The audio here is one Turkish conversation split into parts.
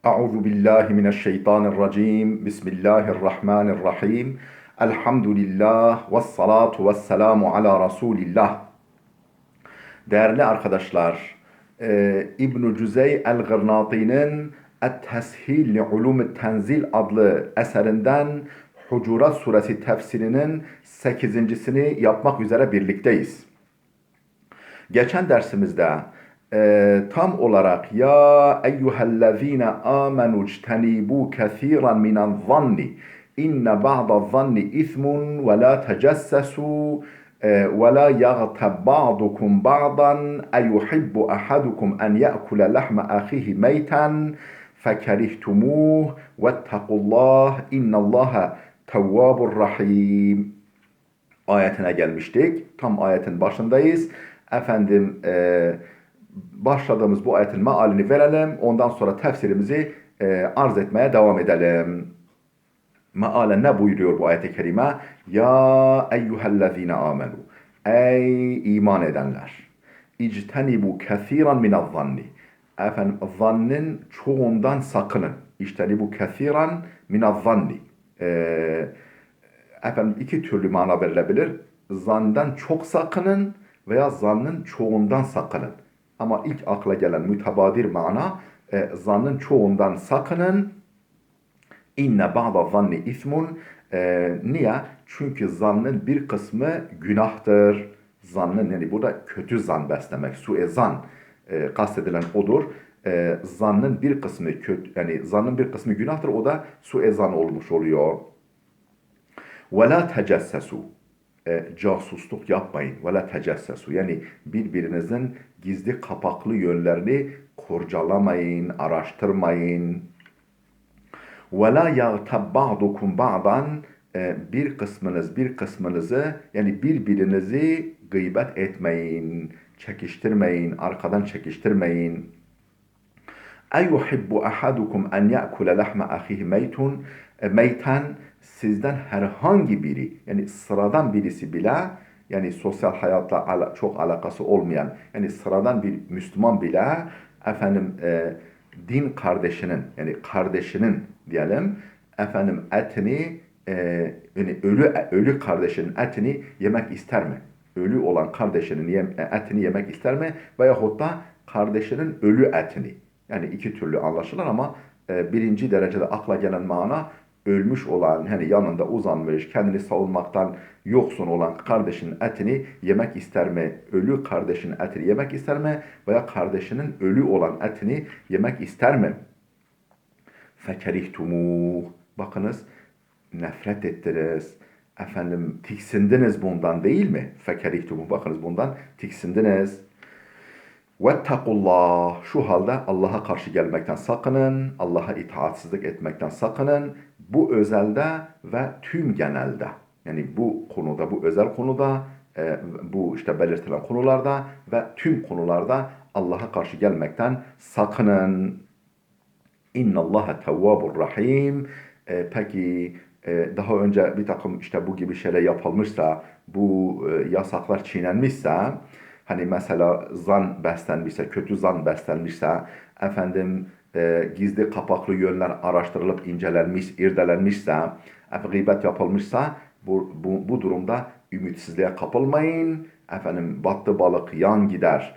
Euzu billahi mineşşeytanirracim. Bismillahirrahmanirrahim. Elhamdülillah ve salatu ve selamu ala Resulillah. Değerli arkadaşlar, İbn-i Cüzey el-Gırnati'nin Et-Teshil li Ulum-i Tenzil adlı eserinden Hucurat suresi tefsirinin 8.sini yapmak üzere birlikteyiz. Geçen dersimizde tam olarak ya eyyühellezine amenu ictenibu kethiran minan zanni inne ba'da zanni ismun ve la tecessesu ve la yagtab ba'dukum ba'dan eyuhibbu ahadukum en ye'kule lahme ahihi meyten fekerihtumuh vettekullah innallaha tevvabur rahim ayetine gelmiştik. Tam ayetin başındayız. Efendim başladığımız bu ayetin mealini verelim. Ondan sonra tefsirimizi arz etmeye devam edelim. Mealen ne buyuruyor bu ayet-i kerime? Ya eyyühellezine amenu. Ey iman edenler. İctenibu kethiran minel-zanni. Efendim zannın çoğundan sakının. İctenibu kethiran minel-zanni. Efendim iki türlü mana verilebilir. Zandan çok sakının veya zannın çoğundan sakının. Ama ilk akla gelen mütebadir mana zannın çoğundan sakının. İnne ba'da zanni ismun. Niye? Çünkü zannın bir kısmı günahtır. Zannın yani burada kötü zan beslemek, suezan kastedilen odur. Zannın bir kısmı kötü, yani zannın bir kısmı günahtır, o da suezan olmuş oluyor. Ve la tecessesu. Casusluk yapmayın. Ve la tecessesu. Yani birbirinizin gizli kapaklı yönlerini kurcalamayın, araştırmayın. Ve la yagtab ba'dukum ba'dan. Bir kısmınız bir kısmınızı, yani birbirinizi gıybet etmeyin, çekiştirmeyin, arkadan çekiştirmeyin. Eyuhibbu ahadukum en ye'kule lahme ahihi meyten. Sizden herhangi biri, yani sıradan birisi bile, yani sosyal hayatla çok alakası olmayan, yani sıradan bir Müslüman bile efendim din kardeşinin, yani kardeşinin diyelim efendim etini yani ölü kardeşinin etini yemek ister mi? Ölü olan kardeşinin etini yemek ister mi? Veyahut da kardeşinin ölü etini. Yani iki türlü anlaşılır ama birinci derecede akla gelen mana, ölmüş olan, hani yanında uzanmış, kendini savunmaktan yoksun olan kardeşinin etini yemek ister mi? Ölü kardeşinin etini yemek ister mi? Veya kardeşinin ölü olan etini yemek ister mi? Fekerihtumuh. Bakınız, nefret ettiniz. Efendim tiksindiniz bundan, değil mi? Fekerihtumuh. Bakınız, bundan tiksindiniz. Vettekullah. Şu halde Allah'a karşı gelmekten sakının. Allah'a itaatsizlik etmekten sakının. Bu özelde ve tüm genelde. Yani bu konuda, bu özel konuda, bu işte belirtilen konularda ve tüm konularda Allah'a karşı gelmekten sakının. İnnallâhe tevvâbur rahîm. Peki daha önce bir takım işte bu gibi şeyler yapılmışsa, bu yasaklar çiğnenmişse, hani mesela zan beslenmişse, kötü zan beslenmişse, efendim gizli kapaklı yönler araştırılıp incelenmiş, irdelenmişse, gıybet yapılmışsa, bu durumda ümitsizliğe kapılmayın. Efendim battı balık yan gider.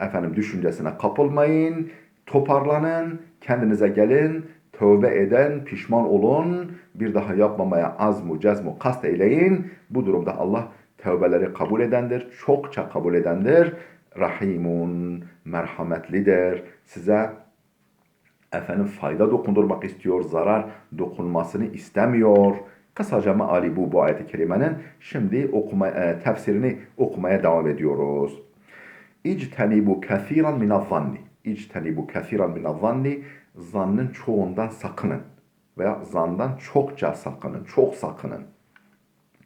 Efendim düşüncesine kapılmayın. Toparlanın, kendinize gelin, tövbe eden, pişman olun, bir daha yapmamaya azmu, cezmu, kast eyleyin. Bu durumda Allah tövbeleri kabul edendir, çokça kabul edendir. Rahimun, merhametlidir. Size efendim fayda dokundurmak istiyor, zarar dokunmasını istemiyor. Kısaca meali bu ayet-i kerimenin. Şimdi tefsirini okumaya devam ediyoruz. İctenibu kethiran minel-zanni. İctenibu kethiran minel-zanni. Zannın çoğundan sakının. Veya zandan çokça sakının. Çok sakının.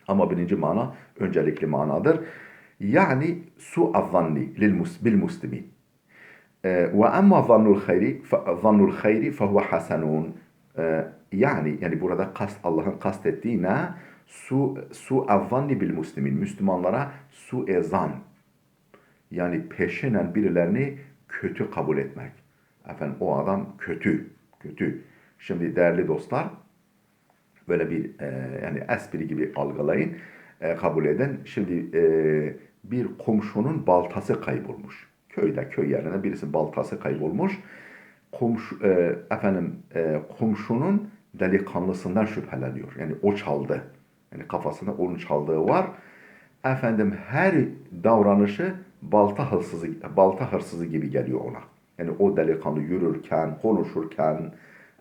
Ama birinci mana öncelikli manadır. Yani su'azzanni bil muslimin. Ve emma zannul hayri fehuve hasenun. Yani burada Allah'ın kastettiği ne? Su'azzanni bil muslimin. Müslümanlara su'ezan. Yani peşinen birilerini kötü kabul etmek. Efendim o adam kötü. kötü. Şimdi değerli dostlar, böyle bir yani espri gibi algılayın, kabul edin. Şimdi bir komşunun baltası kaybolmuş. Köyde, köy yerine birisi baltası kaybolmuş. Komşunun delikanlısından şüpheleniyor. Yani o çaldı. Yani kafasında onun çaldığı var. Efendim her davranışı balta hırsızı gibi geliyor ona. Yani o delikanlı yürürken, konuşurken,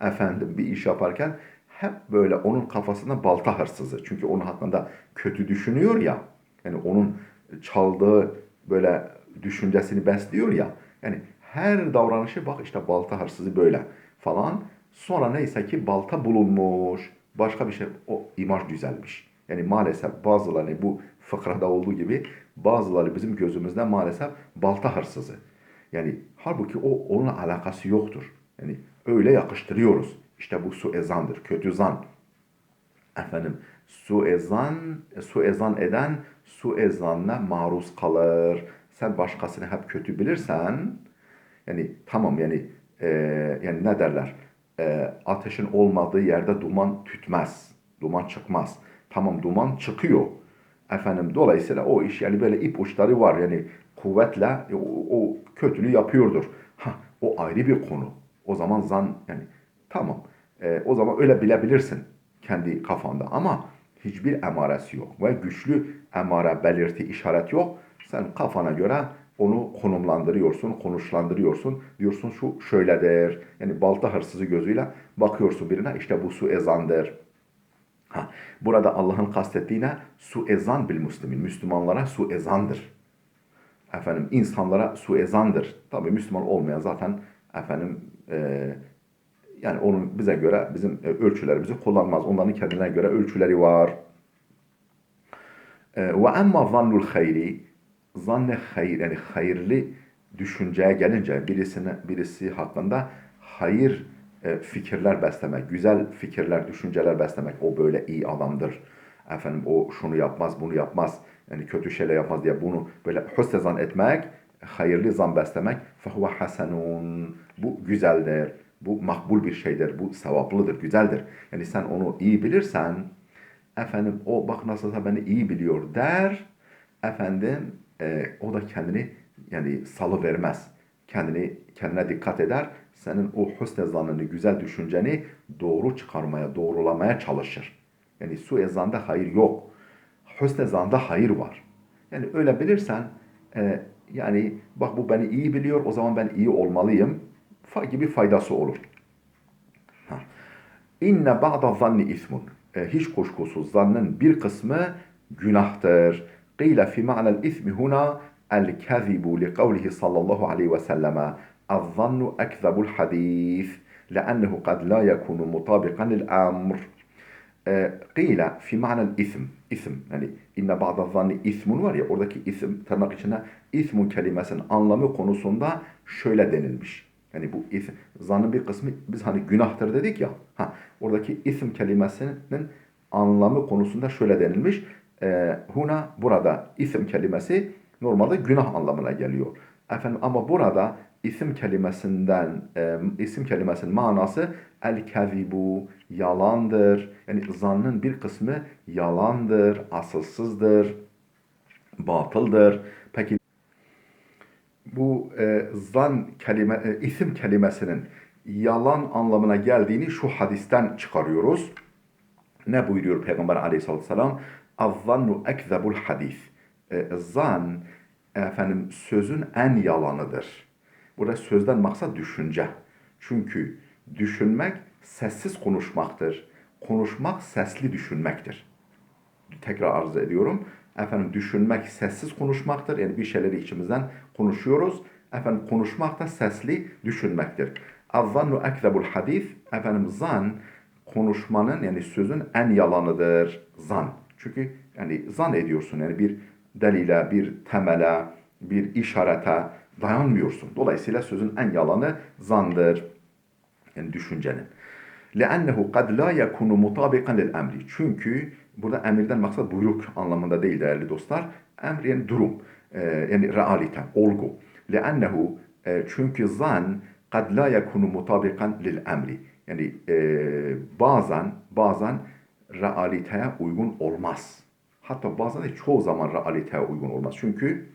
efendim bir iş yaparken hep böyle onun kafasında balta hırsızı. Çünkü onun hakkında kötü düşünüyor ya. Yani onun çaldığı böyle düşüncesini besliyor ya. Yani her davranışı bak işte balta hırsızı böyle falan. Sonra neyse ki balta bulunmuş. Başka bir şey o imaj düzelmiş. Yani maalesef bazıları bu fıkrada olduğu gibi bazıları bizim gözümüzde maalesef balta hırsızı. Yani halbuki o onunla alakası yoktur. Yani öyle yakıştırıyoruz. İşte bu suezandır, kötü zan. Efendim suezan eden suezanla maruz kalır. Sen başkasını hep kötü bilirsen, yani tamam yani yani ne derler? Ateşin olmadığı yerde duman tütmez. Duman çıkmaz. Tamam duman çıkıyor. Efendim dolayısıyla o iş yani böyle ip uçları var yani kuvvetle o kötülüğü yapıyordur. Ha, o ayrı bir konu. O zaman zan yani tamam. O zaman öyle bilebilirsin kendi kafanda ama hiçbir emaresi yok ve güçlü emare belirti işaret yok. Sen kafana göre onu konumlandırıyorsun, konuşlandırıyorsun. Diyorsun şu şöyledir. Yani balta hırsızı gözüyle bakıyorsun birine işte bu suezandır. Ha, burada Allah'ın kastettiğine suezan bil muslimin. Müslümanlara suezandır. Efendim insanlara suezandır. Tabi Müslüman olmayan zaten efendim yani onun bize göre bizim ölçülerimizi kullanmaz. Onların kendine göre ölçüleri var. Ve emma zannul hayri zanne hayır yani hayırlı düşünceye gelince birisi hakkında hayır fikirler beslemek, güzel fikirler, düşünceler beslemek o böyle iyi adamdır. Efendim o şunu yapmaz, bunu yapmaz. Yani kötü şeyler yapmaz diye bunu böyle hüsnü zan etmek, hayırlı zan beslemek fehuve hasenun. Bu güzeldir. Bu makbul bir şeydir. Bu sevaplıdır, güzeldir. Yani sen onu iyi bilirsen efendim o bak nasılsa beni iyi biliyor der. Efendim o da kendini yani salı vermez. Kendine dikkat eder. Senin o hüsnü zannını, güzel düşünceni doğru çıkarmaya, doğrulamaya çalışır. Yani suezanda hayır yok. Hüsnü zanda hayır var. Yani öyle bilirsen yani bak bu beni iyi biliyor o zaman ben iyi olmalıyım gibi faydası olur. İnne ba'da zanni ismun. Hiç kuşkusuz zannın bir kısmı günahtır. Qila fi ma'nel ismi huna el-kezibu li kavlihi sallallahu aleyhi ve selleme el-zannu ekzabul hadis لأنه قد لا يكون مطابقا للأمر. Qila fi ma'nel isim yani inne ba'da zanni ismun var ya oradaki isim tırnak içine ismun kelimesinin anlamı konusunda şöyle denilmiş. Yani bu isim, zannın bir kısmı biz hani günahtır dedik ya. Ha, oradaki isim kelimesinin anlamı konusunda şöyle denilmiş. Huna burada isim kelimesi normalde günah anlamına geliyor. Efendim ama burada isim kelimesinin manası el-kezibu yalandır. Yani zannın bir kısmı yalandır, asılsızdır, batıldır. Peki bu isim kelimesinin yalan anlamına geldiğini şu hadisten çıkarıyoruz. Ne buyuruyor Peygamber aleyhissalatü vesselam? Az-zannu ekzebul hadis. Zan efendim sözün en yalanıdır. Burada sözden maksat düşünce. Çünkü düşünmek sessiz konuşmaktır. Konuşmak sesli düşünmektir. Tekrar arz ediyorum. Efendim düşünmek sessiz konuşmaktır. Yani bir şeyleri içimizden konuşuyoruz. Efendim konuşmak da sesli düşünmektir. Az-zannu ekzebul hadis. Efendim zan konuşmanın yani sözün en yalanıdır. Zan. Çünkü yani zan ediyorsun yani bir delile, bir temele, bir işarete dayanmıyorsun. Dolayısıyla sözün en yalanı zandır. Yani düşüncenin. لَأَنَّهُ قَدْ لَا يَكُونُ مُطَابِقًا لِلْاَمْرِ. Çünkü burada emirden maksat buyruk anlamında değil değerli dostlar. Emr yani durum, yani realite, olgu. لَأَنَّهُ çünkü zan قَدْ لَا يَكُونُ مُطَابِقًا لِلْاَمْرِ. Yani bazen realiteye uygun olmaz. Hatta bazen de çoğu zaman realiteye uygun olmaz. Çünkü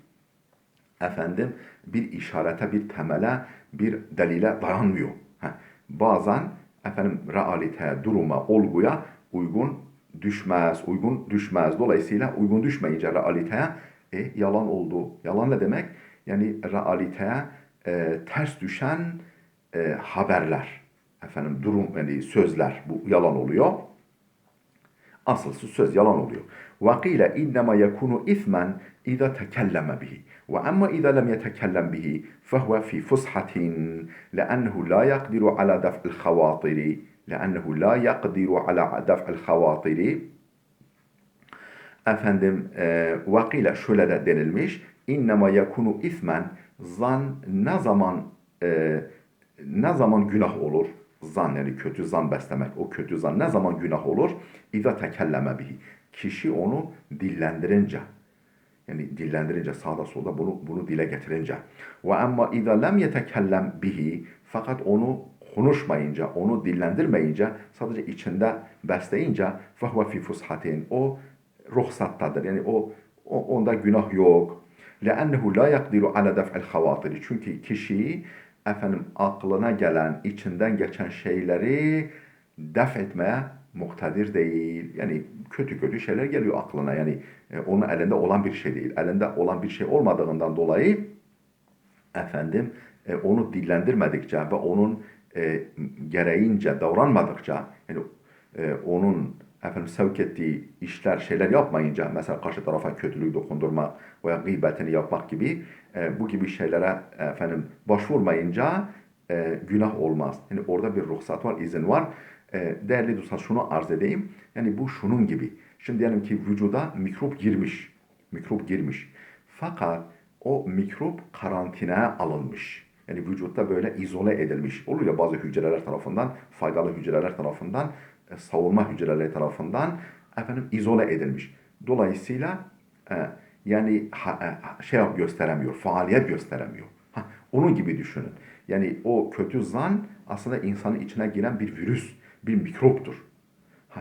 efendim bir işarete, bir temele, bir delile dayanmıyor. Bazen efendim realiteye, duruma, olguya uygun düşmez. Dolayısıyla uygun düşmeyince realiteye yalan oldu. Yalan ne demek? Yani realiteye ters düşen haberler, efendim durum yani sözler bu yalan oluyor. Asılsız söz yalan oluyor. وَقِيلَ اِنَّمَا يَكُونُ اِثْمًا اِذَا تَكَلَّمَ بِهِ وَأَمَّا اِذَا لَمْ يَتَكَلَّمْ بِهِ فَهُوَ فِي فُسْحَةٍ لَأَنَّهُ لَا يَقْدِرُ عَلَى دَفْعِ الْخَوَاطِرِ لَأَنَّهُ لَا يَقْدِرُ عَلَى دَفْعِ الْخَوَاطِرِ Efendim vakile şöyle de denilmiş. İnnemâ yekunu ismen zan ne zaman günah olur? Zan yani kötü zan beslemek. O kötü zan ne zaman günah olur? İza tekelleme bihi. Kişi onu dillendirince. Yani dillendirince sağda solda bunu dile getirince. Ve amma iza lem yetekellem bihi fakat onu konuşmayınca, onu dillendirmeyince, sadece içinde besleyince fehve fi fushatin o ruhsattadır. Yani onda günah yok. لأنه لا يقدر على دفع الخواطر. Çünkü kişi efendim aklına gelen, içinden geçen şeyleri def etmeye muktedir değil. Yani kötü şeyler geliyor aklına. Yani onun elinde olan bir şey değil. Elinde olan bir şey olmadığından dolayı efendim onu dillendirmedikçe ve onun gereğince davranmadıkça yani onun efendim sevk ettiği işler, şeyler yapmayınca mesela karşı tarafa kötülük dokundurma veya gıybetini yapmak gibi bu gibi şeylere efendim başvurmayınca günah olmaz. Yani orada bir ruhsat var, izin var. Değerli dostlar şunu arz edeyim. Yani bu şunun gibi. Şimdi diyelim ki vücuda mikrop girmiş. Mikrop girmiş. Fakat o mikrop karantinaya alınmış. Yani vücutta böyle izole edilmiş. Olur ya bazı hücreler tarafından, faydalı hücreler tarafından, savunma hücreleri tarafından efendim izole edilmiş. Dolayısıyla yani gösteremiyor, faaliyet gösteremiyor. Onun gibi düşünün. Yani o kötü zan aslında insanın içine giren bir virüs, bir mikroptur.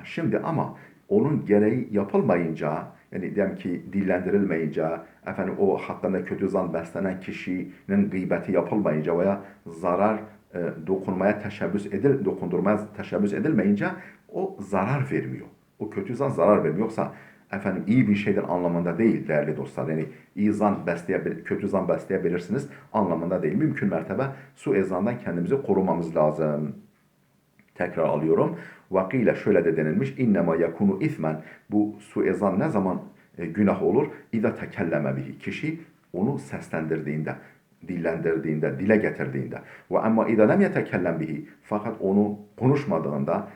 Şimdi ama onun gereği yapılmayınca, yani diyelim ki dillendirilmeyince, efendim o hakkında kötü zan beslenen kişinin gıybeti yapılmayınca veya zarar dokundurmaya teşebbüs edilmeyince o zarar vermiyor. O kötü zan zarar vermiyor. Yoksa efendim iyi bir şeydir anlamında değil değerli dostlar. Yani iyi zan kötü zan besleyebilirsiniz anlamında değil. Mümkün mertebe suizandan kendimizi korumamız lazım. Tekrar alıyorum. Vakile şöyle de denilmiş. İnnema yakunu ismen. Bu suizan ne zaman günah olur? İza tekelleme bihi. Kişi onu seslendirdiğinde, dillendirdiğinde, dile getirdiğinde. Ve amma iza lem yetekellem bihi. Fakat onu konuşmadığında,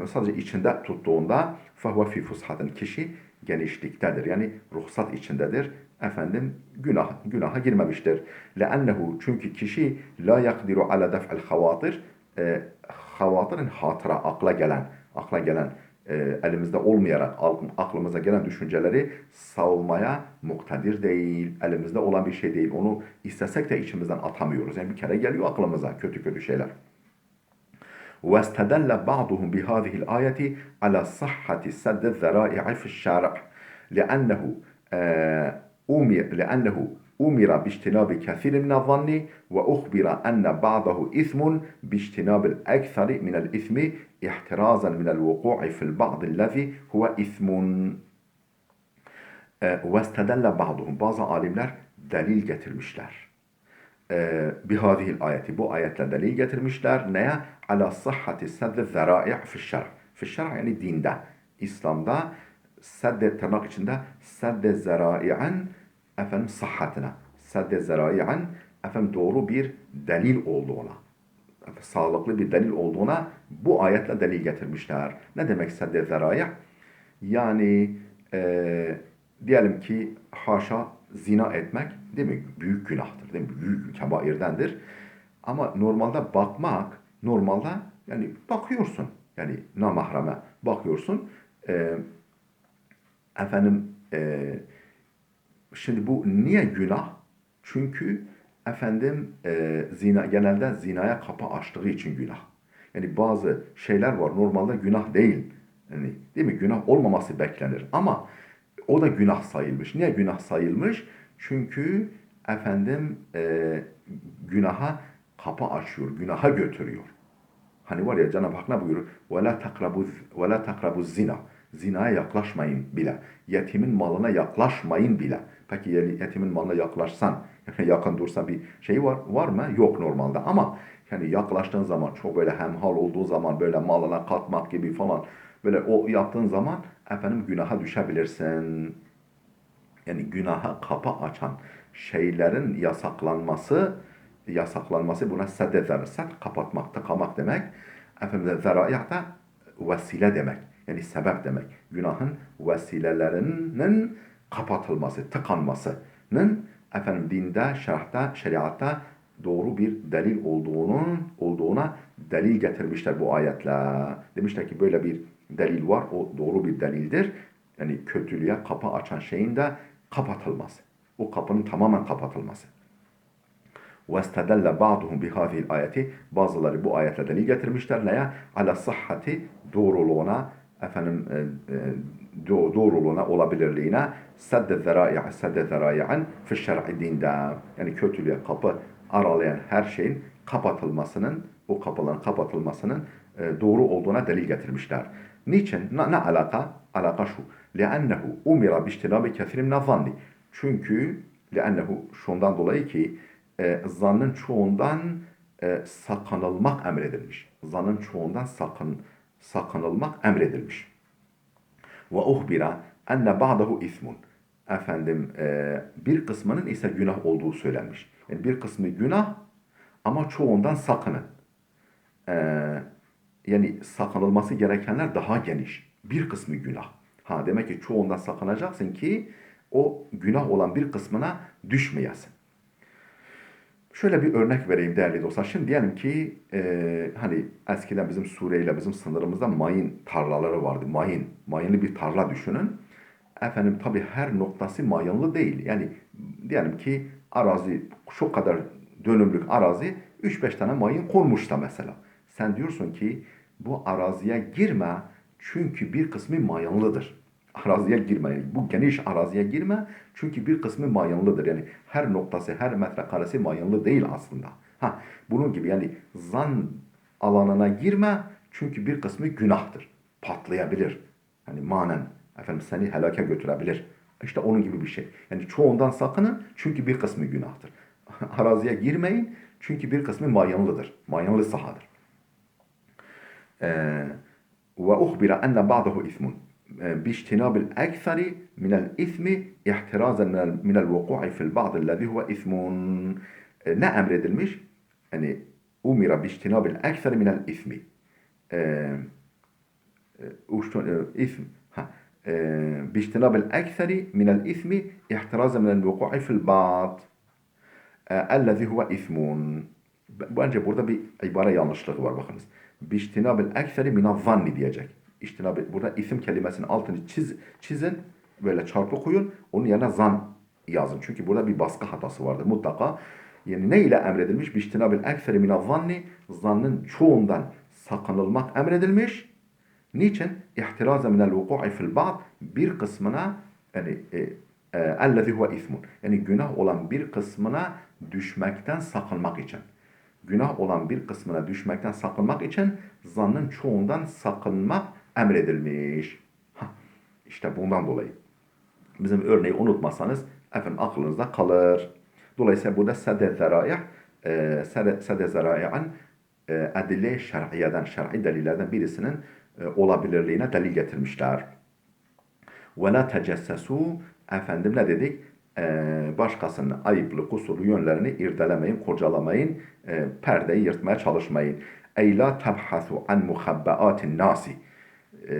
sadece içinde tuttuğunda fehve fi fushatin. Kişi genişliktedir. Yani ruhsat içindedir. Efendim günaha girmemiştir. Leannehu çünkü kişi la yakdiru ala def'al havatir havatırın hatıra, akla gelen elimizde olmayarak aklımıza gelen düşünceleri savmaya muktedir değil. Elimizde olan bir şey değil. Onu istesek de içimizden atamıyoruz. Yani bir kere geliyor aklımıza kötü şeyler. واستدل بعضهم بهذه الآية على صحة سد الذرائع في الشارع لأنه أمر باجتناب كثير من الظن وأخبر أن بعضه إثم باجتناب الأكثر من الإثم احترازا من الوقوع في البعض الذي هو إثم واستدل بعضهم bazı alimler delil getirmişler. Bihadihil ayeti bu ayetle delil getirmişler. Neye? Ala sahhati sadde zera'i' fi'ş-şer'a. Fi'ş-şer'a yani dinde. İslam'da sadde tırnak içinde sadde zera'i'an efendim sıhhatine. Sadde zera'i'an efendim doğru bir delil olduğuna. Sağlıklı bir delil olduğuna bu ayetle delil getirmişler. Ne demek sadde zera'i'? Yani diyelim ki haşa zina etmek değil mi? Büyük günahtır değil mi? Büyük kebairdendir. Ama normalde bakmak, normalde yani bakıyorsun. Yani namahreme bakıyorsun. E, efendim şimdi bu niye günah? Çünkü efendim zina genelde zinaya kapı açtığı için günah. Yani bazı şeyler var normalde günah değil. Yani, değil mi? Günah olmaması beklenir. Ama o da günah sayılmış. Niye günah sayılmış? Çünkü efendim günaha kapı açıyor, günaha götürüyor. Hani var ya Cenab-ı Hak ne buyurur? وَلَا تَقْرَبُوا zina. Zinaya yaklaşmayın bile. Yetimin malına yaklaşmayın bile. Peki yetimin malına yaklaşsan, yani yakın dursan bir şey var mı? Yok normalde. Ama yani yaklaştığın zaman, çok böyle hemhal olduğu zaman, böyle malına katmak gibi falan, böyle o yaptığın zaman efendim günaha düşebilirsin. Yani günaha kapı açan şeylerin yasaklanması buna sedde set kapatmak, tıkamak demek. Efendim zeraya da vesile demek. Yani sebep demek. Günahın vesilelerinin kapatılması, tıkanmasının efendim dinde, şeriatta doğru bir delil olduğuna delil getirmişler bu ayetle. Demişler ki böyle bir delil var, o doğru bir delildir. Yani kötülüğe kapı açan şeyin de kapatılması. O kapının tamamen kapatılması. وَاسْتَدَلَّ بَعْضُهُمْ بِهَذِهِ الْآيَةِ Bazıları bu ayetle delil getirmişler. Neye? عَلَى صَحَّةِ Doğruluğuna, efendim doğruluğuna, olabilirliğine sedde zerai'an fi şer'i dinde. Yani kötülüğe kapı aralayan her şeyin kapatılmasının, o kapıların kapatılmasının doğru olduğuna delil getirmişler. Niçin? Ne alaka? Alaka şu. لِأَنَّهُ اُمِرَ بِاجْتِنَابِ كَثِيرٍ مِنَ الظَّنِّ Çünkü لِأَنَّهُ şundan dolayı ki zannın çoğundan sakınılmak emredilmiş. Zannın çoğundan sakınılmak emredilmiş. Ve uhbira enne ba'dahu ismun. Efendim bir kısmının ise günah olduğu söylenmiş. Yani bir kısmı günah ama çoğundan sakının. E, Yani sakınılması gerekenler daha geniş. Bir kısmı günah. Ha demek ki çoğundan sakınacaksın ki o günah olan bir kısmına düşmeyesin. Şöyle bir örnek vereyim değerli dostlar. Şimdi diyelim ki hani eskiden bizim Suriye bizim sınırımızda mayın tarlaları vardı. Mayınlı bir tarla düşünün. Efendim tabii her noktası mayınlı değil. Yani diyelim ki arazi şu kadar dönümlük arazi 3-5 tane mayın konmuş da mesela. Sen diyorsun ki bu araziye girme çünkü bir kısmı mayınlıdır. Araziye girme. Yani bu geniş araziye girme çünkü bir kısmı mayınlıdır. Yani her noktası, her metrekaresi mayınlı değil aslında. Ha, bunun gibi yani zan alanına girme çünkü bir kısmı günahtır. Patlayabilir. Hani manen efendim seni helake götürebilir. İşte onun gibi bir şey. Yani çoğundan sakının çünkü bir kısmı günahtır. Araziye girmeyin çünkü bir kısmı mayınlıdır. Mayınlı sahadır. وأخبر أن بعضه إثم باجتناب الأكثر من الإثم احترازا من الوقوع في البعض الذي هو إثم ne emredilmiş? Yani umira biçtinabil ekser minel ismi. İsm. Biçtinabil ekseri minel ismi ihtiraza minel vuku'i fil ba'd. Ellezî huve ismun. Bence burada bir ibare yanlışlığı var bakınız. Biçtinabil ekseri minel zanni diyecek. Burada isim kelimesinin altını çizin. Böyle çarpı koyun. Onun yerine zan yazın. Çünkü burada bir baskı hatası vardır mutlaka. Yani ne ile emredilmiş? Biçtinabil ekseri minel zanni. Zannın çoğundan sakınılmak emredilmiş. Niçin? İhtiraza minel vuku'i fil ba'd. Bir kısmına yani ellezî huve ismun. Yani günah olan bir kısmına düşmekten sakınmak için. Günah olan bir kısmına düşmekten sakınmak için zannın çoğundan sakınmak emredilmiş. İşte bundan dolayı. Bizim örneği unutmazsanız efendim aklınızda kalır. Dolayısıyla burada sede zerai'an edille şer'iyeden, şer'i delillerden birisinin olabilirliğine delil getirmişler. Ve la tecessesu efendim ne dedik? Başkasının ayıplı, kusurlu yönlerini irdelemeyin, kurcalamayın, perdeyi yırtmaya çalışmayın. Ey la tebhasu an muhabbaatin nasi.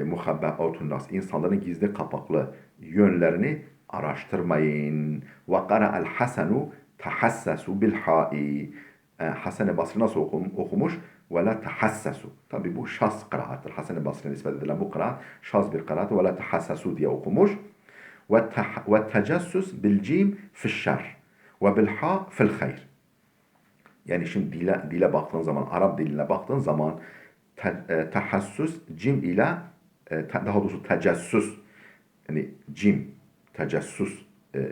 Muhabbaatun nas. İnsanların gizli kapaklı yönlerini araştırmayın. Ve qara'al hasenu tahassasu bil ha'i. Hasan-ı Basri nasıl okumuş? Ve la tahassasu. Tabi bu şaz kıraattır. Hasan-ı Basri'ye nispet edilen bu kıraat şaz bir kıraat. Ve la tahassasu diye okumuş. Ve tecessus bil cim fil şer. Ve bil ha fil hayr. Yani şimdi dile baktığın zaman, Arap diline baktığın zaman Tahassüs cim ile daha doğrusu tecessüs yani cim tecessüs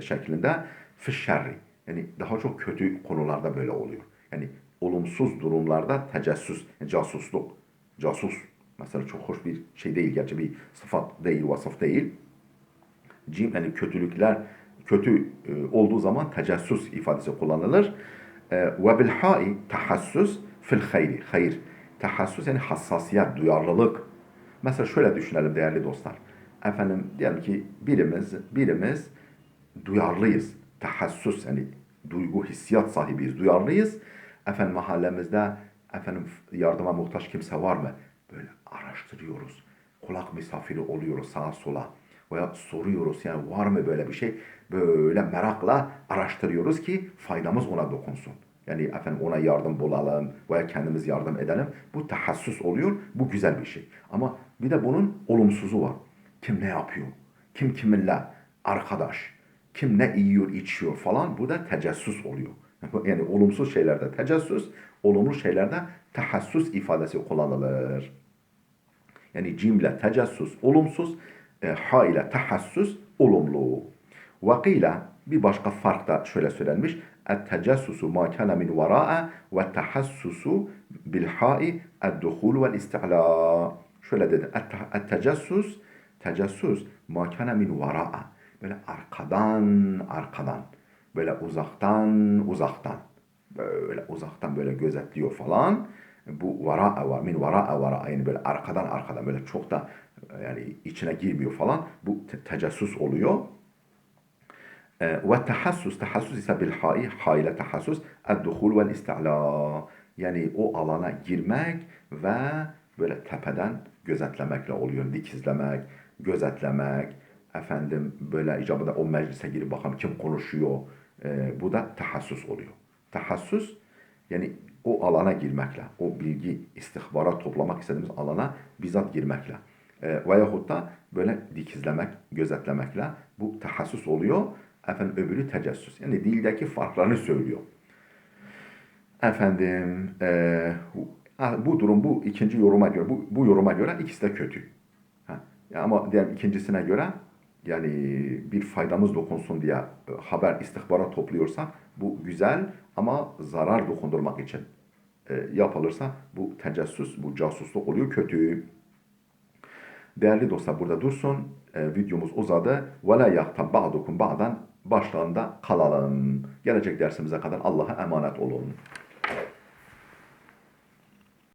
şeklinde fişşerri yani daha çok kötü konularda böyle oluyor. Yani olumsuz durumlarda tecessüs, yani casusluk, casus mesela çok hoş bir şey değil, gerçi bir sıfat değil, vasıf değil. Cim yani kötülükler kötü olduğu zaman tecessüs ifadesi kullanılır. Ve bil ha'i tahassüs fil hayri. Hayır. Tahassüs yani hassasiyet, duyarlılık. Mesela şöyle düşünelim değerli dostlar. Efendim diyelim ki birimiz duyarlıyız. Tahassüs yani duygu, hissiyat sahibiyiz, duyarlıyız. Efendim mahallemizde efendim yardıma muhtaç kimse var mı? Böyle araştırıyoruz. Kulak misafiri oluyoruz sağa sola. Veya soruyoruz yani var mı böyle bir şey? Böyle merakla araştırıyoruz ki faydamız ona dokunsun. Yani efendim ona yardım bulalım veya kendimiz yardım edelim. Bu tahassüs oluyor. Bu güzel bir şey. Ama bir de bunun olumsuzu var. Kim ne yapıyor? Kim kiminle arkadaş? Kim ne yiyor, içiyor falan. Bu da tecessüs oluyor. Yani olumsuz şeylerde tecessüs, olumlu şeylerde tahassüs ifadesi kullanılır. Yani cimle tecessüs olumsuz, ha ile tahassüs olumlu. Vakile bir başka fark da şöyle söylenmiş. Et-tecessusu ma kana min vera'a ve tahassusu bil ha'i et-duhul vel isti'la. Şöyle dedi. Et-tecessus tecessus ma kana min vera'a. Böyle arkadan böyle uzaktan böyle uzaktan böyle gözetliyor falan. Bu vara'a var, min vara'a yani böyle arkadan böyle çok da yani içine girmiyor falan. Bu tecessüs oluyor. Ve tahassus ise bil ha ile tahassus ad-duhul vel istila. Yani o alana girmek ve böyle tepeden gözetlemekle oluyor. Dikizlemek, gözetlemek, efendim böyle icabında o meclise girip bakalım kim konuşuyor. Bu da tahassus oluyor. Tahassus yani o alana girmekle, o bilgi, istihbarat toplamak istediğimiz alana bizzat girmekle. Veyahut da böyle dikizlemek, gözetlemekle bu tahassus oluyor. Efendim öbürü tecessüs. Yani dildeki farklarını söylüyor. Efendim bu durum bu ikinci yoruma göre bu yoruma göre ikisi de kötü. Ha, ama diğer ikincisine göre yani bir faydamız dokunsun diye haber istihbarat topluyorsak bu güzel ama zarar dokundurmak için yapılırsa bu tecessüs, bu casusluk oluyor kötü. Değerli dostlar burada dursun. Videomuz uzadı. وَلَا يَغْتَبْ بَعْضُكُمْ بَعْضًا başlığında kalalım. Gelecek dersimize kadar Allah'a emanet olun.